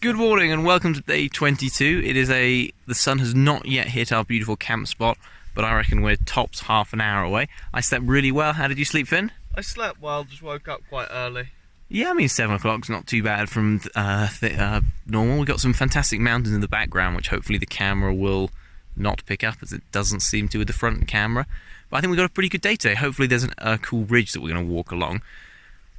Good morning and welcome to day 22. The sun has not yet hit our beautiful camp spot, but I reckon we're tops half an hour away. I slept really well. How did you sleep, Finn? I slept well, just woke up quite early. Yeah, I mean 7 o'clock's not too bad from normal. We've got some fantastic mountains in the background, which hopefully the camera will not pick up, as it doesn't seem to with the front camera. But I think we've got a pretty good day today. Hopefully there's a cool ridge that we're going to walk along.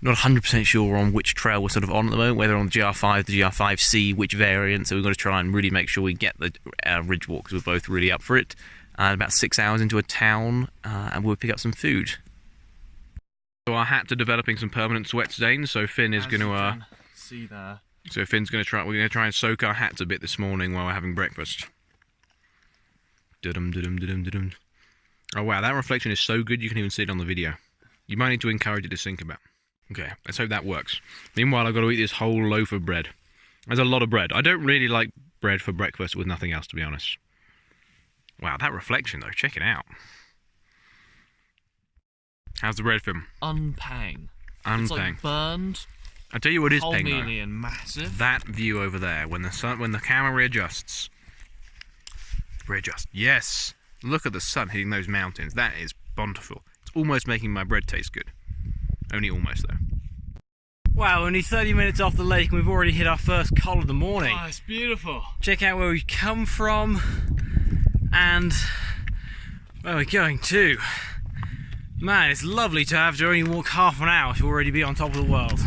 Not 100% sure on which trail we're sort of on at the moment, whether on the GR5, the GR5C, which variant, so we've got to try and really make sure we get the ridge walk, because we're both really up for it. About 6 hours into a town, and we'll pick up some food. So our hats are developing some permanent sweat stains, so Finn is going to... see there. So Finn's going to try... We're going to try and soak our hats a bit this morning while we're having breakfast. Dum-dum-dum-dum-dum. Oh wow, that reflection is so good you can even see it on the video. You might need to encourage it to sync about. Okay, let's hope that works. Meanwhile, I've got to eat this whole loaf of bread. There's a lot of bread. I don't really like bread for breakfast with nothing else, to be honest. Wow, that reflection, though. Check it out. How's the bread, Finn? Unpang. Unpang. It's like burned. I tell you what is peng, though. And massive. That view over there, when the camera readjusts. Readjust. Yes! Look at the sun hitting those mountains. That is bountiful. It's almost making my bread taste good. Only almost, though. Wow, only 30 minutes off the lake and we've already hit our first col of the morning. Oh, it's beautiful. Check out where we've come from and where we're going to. Man, it's lovely to have to only walk half an hour to already be on top of the world.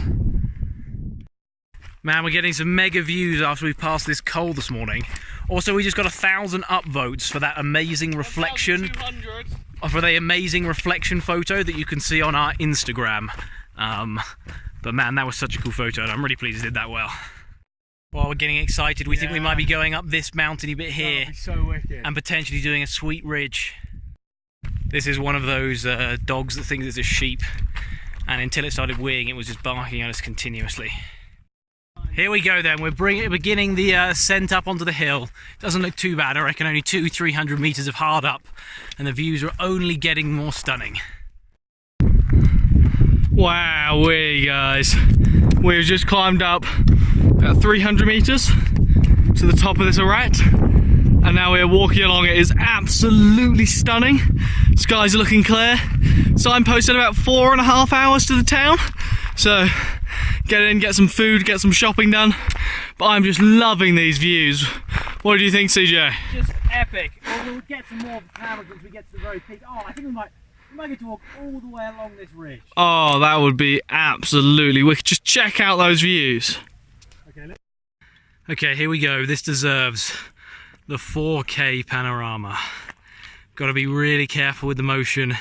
Man, we're getting some mega views after we've passed this col this morning. Also, we just got 1,000 upvotes for that amazing reflection. 1,200. For the amazing reflection photo that you can see on our Instagram. But man, that was such a cool photo and I'm really pleased it did that well. Well, we're getting excited. We think we might be going up this mountainy bit here. That'd be so wicked. And potentially doing a sweet ridge. This is one of those dogs that thinks it's a sheep, and until it started weighing, it was just barking at us continuously. Here we go then, we're beginning the ascent up onto the hill. Doesn't look too bad, I reckon only 200-300 metres of hard up, and the views are only getting more stunning. Wow, guys. We've just climbed up about 300 metres to the top of this arête, and now we're walking along. It is absolutely stunning. Skies are looking clear. Signposted about 4.5 hours to the town, so get in, get some food, get some shopping done. But I'm just loving these views. What do you think, CJ? Just epic. Well, we'll get some more cameras once we get to the very peak. Oh, I think we might get to walk all the way along this ridge. Oh, that would be absolutely wicked. Just check out those views. Okay, here we go. This deserves the 4K panorama. Got to be really careful with the motion.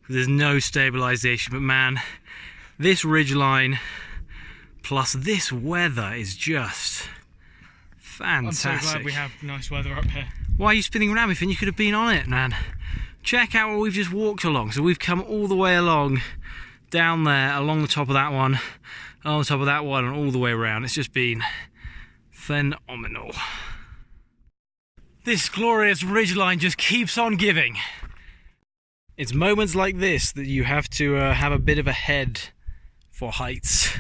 There's no stabilization, but man, this ridgeline plus this weather is just fantastic. I'm so glad we have nice weather up here. Why are you spinning around me, Finn? You could have been on it, man. Check out where we've just walked along. So we've come all the way along, down there, along the top of that one, along the top of that one, and all the way around. It's just been phenomenal. This glorious ridgeline just keeps on giving. It's moments like this that you have to have a bit of a head for heights.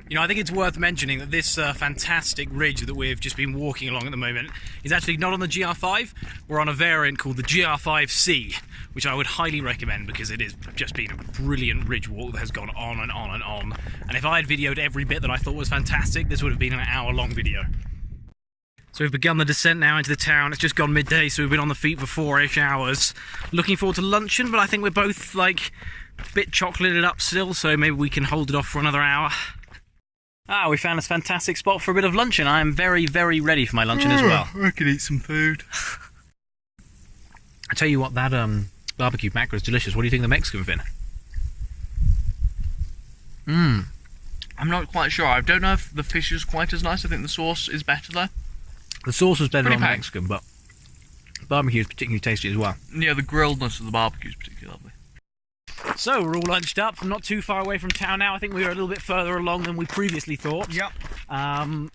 You know, I think it's worth mentioning that this fantastic ridge that we've just been walking along at the moment is actually not on the GR5. We're on a variant called the GR5C, which I would highly recommend because it has just been a brilliant ridge walk that has gone on and on and on. And if I had videoed every bit that I thought was fantastic, this would have been an hour-long video. So we've begun the descent now into the town. It's just gone midday, so we've been on the feet for 4-ish hours. Looking forward to luncheon, but I think we're both like a bit chocolated up still, so maybe we can hold it off for another hour. Ah, we found this fantastic spot for a bit of luncheon. I am very, very ready for my luncheon as well. I could eat some food. I tell you what, that barbecue mackerel is delicious. What do you think of the Mexican, Finn? I'm not quite sure. I don't know if the fish is quite as nice. I think the sauce is better though. The sauce was better Pretty on the pang. Mexican, but barbecue is particularly tasty as well. Yeah, the grilledness of the barbecue is particularly lovely. So we're all lunched up. I'm not too far away from town now. I think we were a little bit further along than we previously thought. Yep. Yeah. An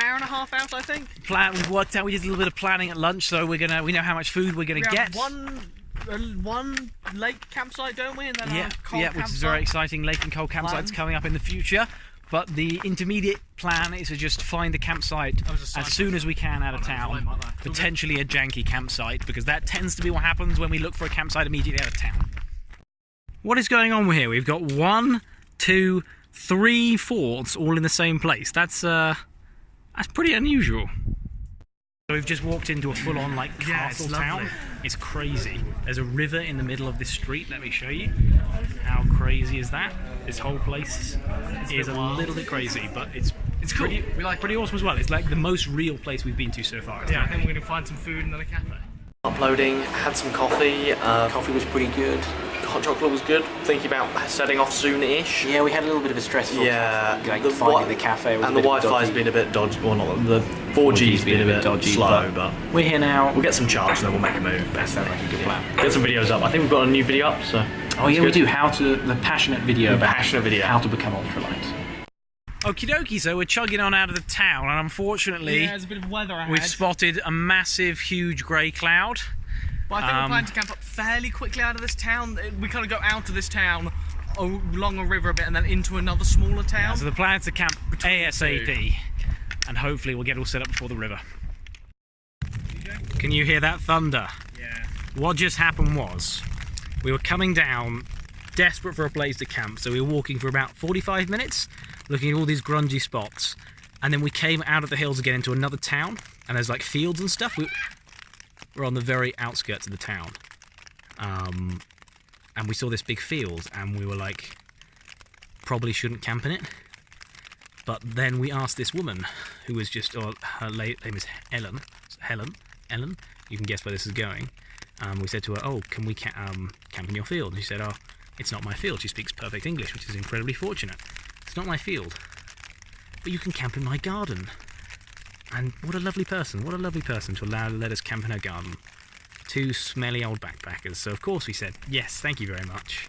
hour and a half out, I think. We've worked out. We did a little bit of planning at lunch, so we know how much food we're gonna get. One lake campsite, don't we? And then yeah, which is very exciting. Lake and coal campsites coming up in the future. But the intermediate plan is to just find a campsite as soon as we can out of town. Potentially a janky campsite, because that tends to be what happens when we look for a campsite immediately out of town. What is going on here? We've got 1, 2, 3 forts all in the same place. That's pretty unusual. So we've just walked into a full-on like castle town. It's crazy. There's a river in the middle of this street. Let me show you. How crazy is that? This whole place is a little bit crazy, but it's cool. Pretty awesome as well. It's like the most real place we've been to so far. Yeah, I think we're gonna find some food and then a cafe. Uploading, had some coffee. Coffee was pretty good. Hot chocolate was good. Thinking about setting off soon-ish. Yeah, we had a little bit of a stressful finding the cafe. And the Wi-Fi's been a bit dodgy. Well, not the 4G's been a bit dodgy, slow, but we're here now. We'll get some charge and then we'll make a move. That sounds like a good plan. Get some videos up. I think we've got a new video up, so. Oh yeah, we do. The passionate video about how to become Ultralight. Okie dokie, so we're chugging on out of the town, and unfortunately, there's a bit of weather ahead. We've spotted a massive, huge grey cloud. But I think we're planning to camp up fairly quickly out of this town. We kind of go out of this town, along a river a bit, and then into another smaller town. Yeah, so the plan is to camp ASAP, and hopefully we'll get all set up before the river. Can you hear that thunder? Yeah. What just happened was, we were coming down, desperate for a place to camp, so we were walking for about 45 minutes, looking at all these grungy spots, and then we came out of the hills again into another town, and there's like fields and stuff. We're on the very outskirts of the town, and we saw this big field, and we were like, probably shouldn't camp in it. But then we asked this woman, who was just, her name is Helen, you can guess where this is going. We said to her, oh, can we camp in your field? And she said, oh, it's not my field. She speaks perfect English, which is incredibly fortunate. It's not my field, but you can camp in my garden. And what a lovely person to let us camp in her garden. 2 smelly old backpackers. So of course we said, yes, thank you very much.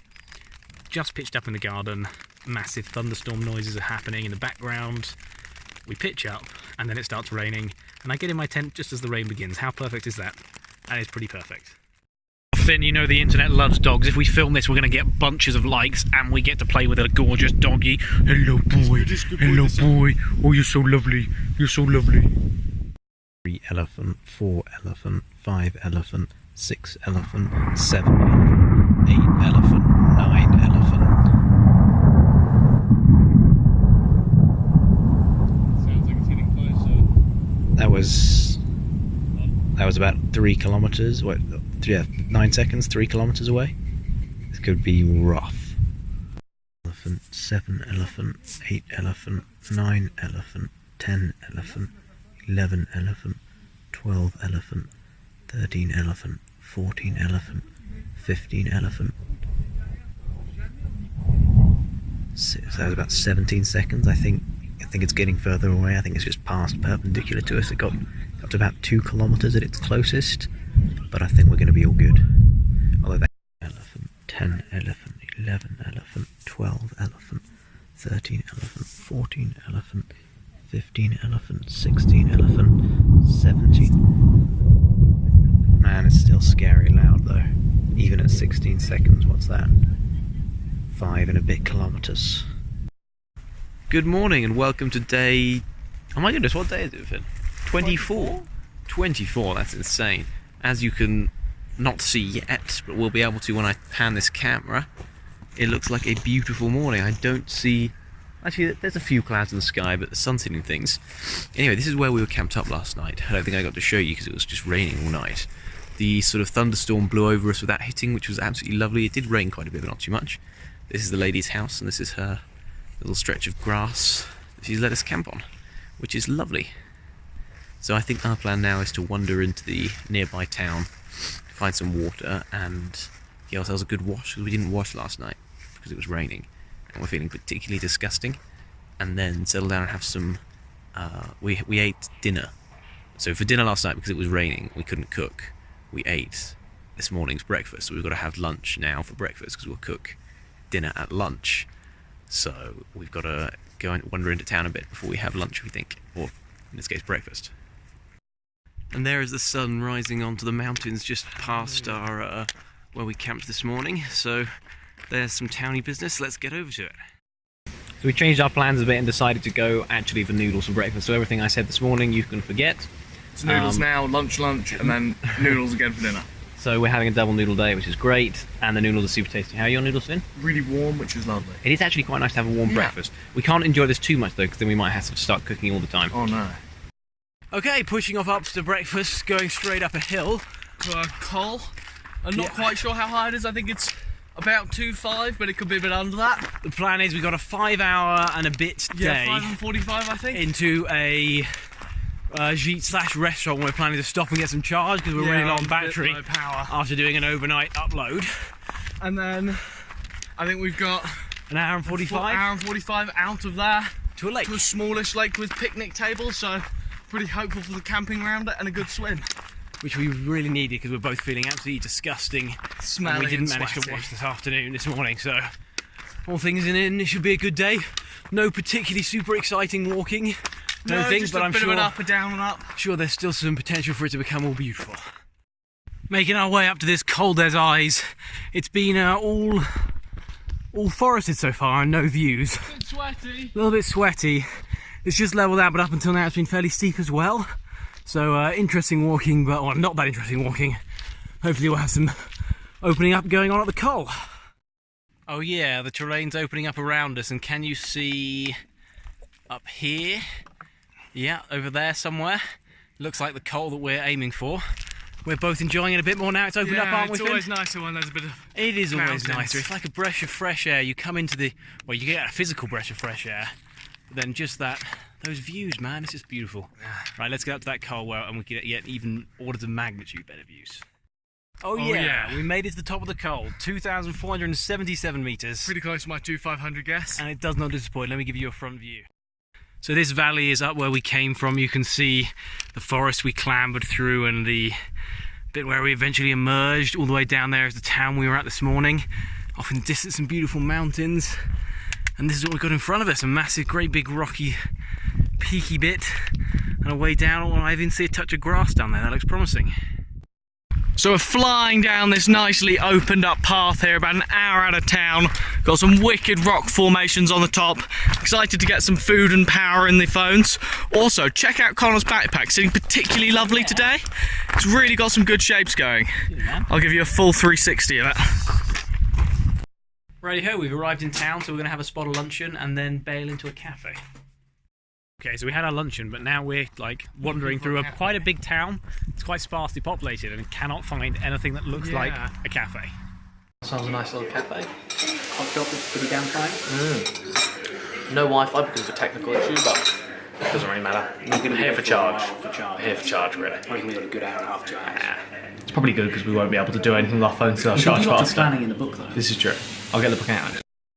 Just pitched up in the garden, massive thunderstorm noises are happening in the background. We pitch up, and then it starts raining, and I get in my tent just as the rain begins. How perfect is that? That is pretty perfect. Finn, you know the internet loves dogs. If we film this, we're going to get bunches of likes, and we get to play with a gorgeous doggy. Hello, boy. Hello, boy. Oh, you're so lovely. You're so lovely. 3 elephant, 4 elephant, 5 elephant, 6 elephant, 7 elephant, 8 elephant, 9 elephant. Sounds like it's getting closer. That was about 3 kilometers. What? Yeah, 9 seconds, 3 kilometers away. This could be rough. Elephant, 7 elephant, 8 elephant, 9 elephant, 10 elephant, 11 elephant, 12 elephant, 13 elephant, 14 elephant, 15 elephant. So that was about 17 seconds. I think it's getting further away. I think it's just past perpendicular to us. It got to about 2 kilometers at its closest. But I think we're going to be all good. Although that elephant, 10 elephant, 11 elephant, 12 elephant, 13 elephant, 14 elephant, 15 elephant, 16 elephant, 17. Man, it's still scary loud though. Even at 16 seconds, what's that? 5 and a bit kilometers. Good morning and welcome to day... Oh my goodness, what day is it, Finn? 24? 24, that's insane. As you can not see yet, but we'll be able to when I pan this camera, it looks like a beautiful morning. I don't see... Actually, there's a few clouds in the sky, but the sun's hitting things. Anyway, this is where we were camped up last night. I don't think I got to show you because it was just raining all night. The sort of thunderstorm blew over us without hitting, which was absolutely lovely. It did rain quite a bit, but not too much. This is the lady's house, and this is her little stretch of grass that she's let us camp on, which is lovely. So I think our plan now is to wander into the nearby town, find some water, and get ourselves a good wash, because we didn't wash last night because it was raining, and we're feeling particularly disgusting, and then settle down and have some... we ate dinner. So for dinner last night, because it was raining, we couldn't cook. We ate this morning's breakfast, so we've got to have lunch now for breakfast, because we'll cook dinner at lunch. So we've got to go and wander into town a bit before we have lunch, we think, or in this case breakfast. And there is the sun rising onto the mountains just past our where we camped this morning. So there's some towny business. Let's get over to it. So we changed our plans a bit and decided to go actually for noodles for breakfast. So everything I said this morning you can forget. It's noodles now, lunch, and then noodles again for dinner. So we're having a double noodle day, which is great, and the noodles are super tasty. How are your noodles, Finn? Really warm, which is lovely. It is actually quite nice to have a warm breakfast. We can't enjoy this too much though, because then we might have to start cooking all the time. Oh no. Okay, pushing off up to breakfast, going straight up a hill. To a col. I'm not quite sure how high it is. I think it's about 2.5, but it could be a bit under that. The plan is we've got a 5-hour and a bit day. Yeah, 5:45, I think. Into a gîte/restaurant. We're planning to stop and get some charge because we're really low on battery after doing an overnight upload. And then I think we've got an hour and 45. Hour and 45 out of there to a lake. To a smallish lake with picnic tables. So pretty hopeful for the camping around it and a good swim. Which we really needed because we're both feeling absolutely disgusting. Smelly. And we didn't manage to wash this morning. So all things in, it should be a good day. No particularly super exciting walking. No, things, but I'm bit sure, of an up and down and up. Sure, there's still some potential for it to become all beautiful. Making our way up to this cold as ice. It's been all forested so far and no views. A bit sweaty. A little bit sweaty. It's just leveled out, but up until now it's been fairly steep as well. So interesting walking, but well, not that interesting walking. Hopefully we'll have some opening up going on at the col. Oh yeah, the terrain's opening up around us, and can you see up here? Yeah, over there somewhere. Looks like the col that we're aiming for. We're both enjoying it a bit more now. It's opened up, aren't we, Finn? It's always nicer when there's a bit of It is always mountains. nicer. It's like a breath of fresh air. You come into the... Well, you get a physical breath of fresh air. But then just that... Those views, man. It's just beautiful. Right, let's get up to that col well, and we can get even orders of magnitude better views. Oh yeah, we made it to the top of the col. 2,477 metres. Pretty close to my 2,500 guess. And it does not disappoint. Let me give you a front view. So this valley is up where we came from. You can see the forest we clambered through and the bit where we eventually emerged. All the way down there is the town we were at this morning. Off in the distance, some beautiful mountains. And this is what we've got in front of us. A massive, great big rocky, peaky bit. And away down, I even see a touch of grass down there. That looks promising. So we're flying down this nicely opened up path here, about an hour out of town. Got some wicked rock formations on the top. Excited to get some food and power in the phones. Also, check out Connor's backpack, sitting particularly lovely today. It's really got some good shapes going. I'll give you a full 360 of it. Righty-ho, we've arrived in town, so we're going to have a spot of luncheon and then bail into a cafe. Okay, so we had our luncheon, but now we're like wandering through quite a big town. It's quite sparsely populated and cannot find anything that looks like a cafe. Sounds a nice little cafe. Hot chocolate's pretty damn fine. No Wi-Fi because of a technical issue, but it doesn't really matter. We're here for charge. Here for charge, really. I reckon we've got a good hour and a half charge. It's probably good because we won't be able to do anything with our phones so I'll charge faster. Planning in the book though. This is true. I'll get the book out.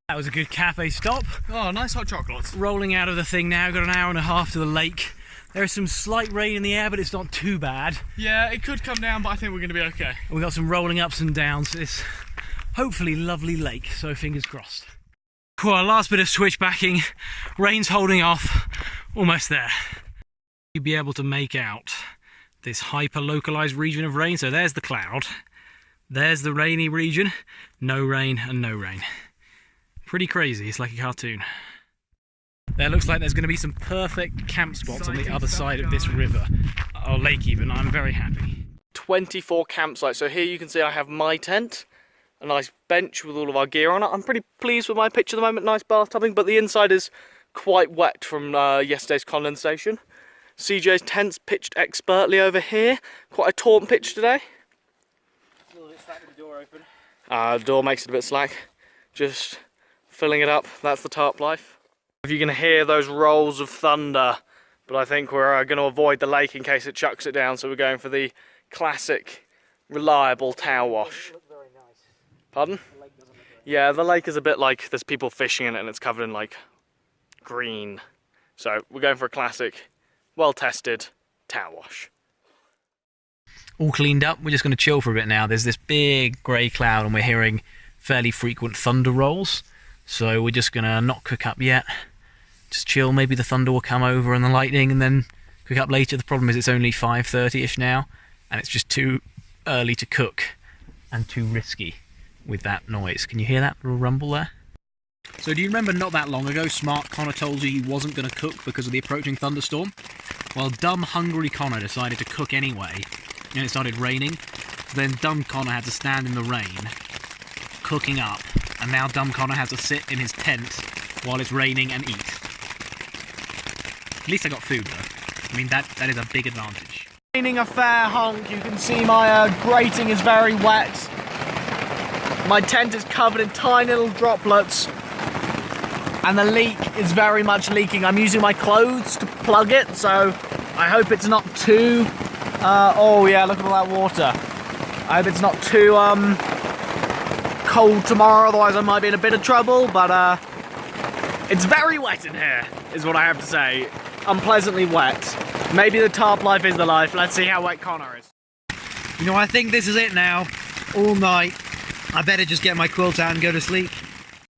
That was a good cafe stop. Oh, nice hot chocolate. Rolling out of the thing now, got an hour and a half to the lake. There is some slight rain in the air, but it's not too bad. Yeah, it could come down, but I think we're going to be okay. We've got some rolling ups and downs to this hopefully lovely lake, so fingers crossed. Well, last bit of switchbacking. Rain's holding off. Almost there. You'll be able to make out this hyper-localized region of rain. So there's the cloud. There's the rainy region. No rain and no rain. Pretty crazy, it's like a cartoon. There looks like there's going to be some perfect camp spots on the other side of this river, or lake even. I'm very happy. 24 campsites, so here you can see I have my tent, a nice bench with all of our gear on it. I'm pretty pleased with my pitch at the moment, nice bathtubing, but the inside is quite wet from yesterday's condensation. CJ's tent's pitched expertly over here, quite a taut pitch today. A little bit slack with the door open. The door makes it a bit slack, just filling it up, that's the tarp life. If you can hear those rolls of thunder, but I think we're going to avoid the lake in case it chucks it down, so we're going for the classic, reliable tower wash. Very nice. Pardon? The lake doesn't look Yeah, the lake is a bit like there's people fishing in it and it's covered in like green. So we're going for a classic, well-tested tower wash. All cleaned up, we're just going to chill for a bit now. There's this big grey cloud and we're hearing fairly frequent thunder rolls. So we're just going to not cook up yet. Just chill, maybe the thunder will come over and the lightning and then cook up later. The problem is it's only 5:30ish now and it's just too early to cook and too risky with that noise. Can you hear that little rumble there? So do you remember not that long ago, smart Connor told you he wasn't going to cook because of the approaching thunderstorm? Well, dumb, hungry Connor decided to cook anyway, and it started raining. Then dumb Connor had to stand in the rain, cooking up, and now dumb Connor has to sit in his tent while it's raining and eat. At least I got food though. I mean, that is a big advantage. Raining a fair honk. You can see my grating is very wet. My tent is covered in tiny little droplets, and the leak is very much leaking. I'm using my clothes to plug it, so I hope it's not too... oh yeah, look at all that water. I hope it's not too cold tomorrow, otherwise I might be in a bit of trouble, but it's very wet in here, is what I have to say. Unpleasantly wet. Maybe the tarp life is the life. Let's see how wet Connor is. You know, I think this is it now. All night. I better just get my quilt out and go to sleep.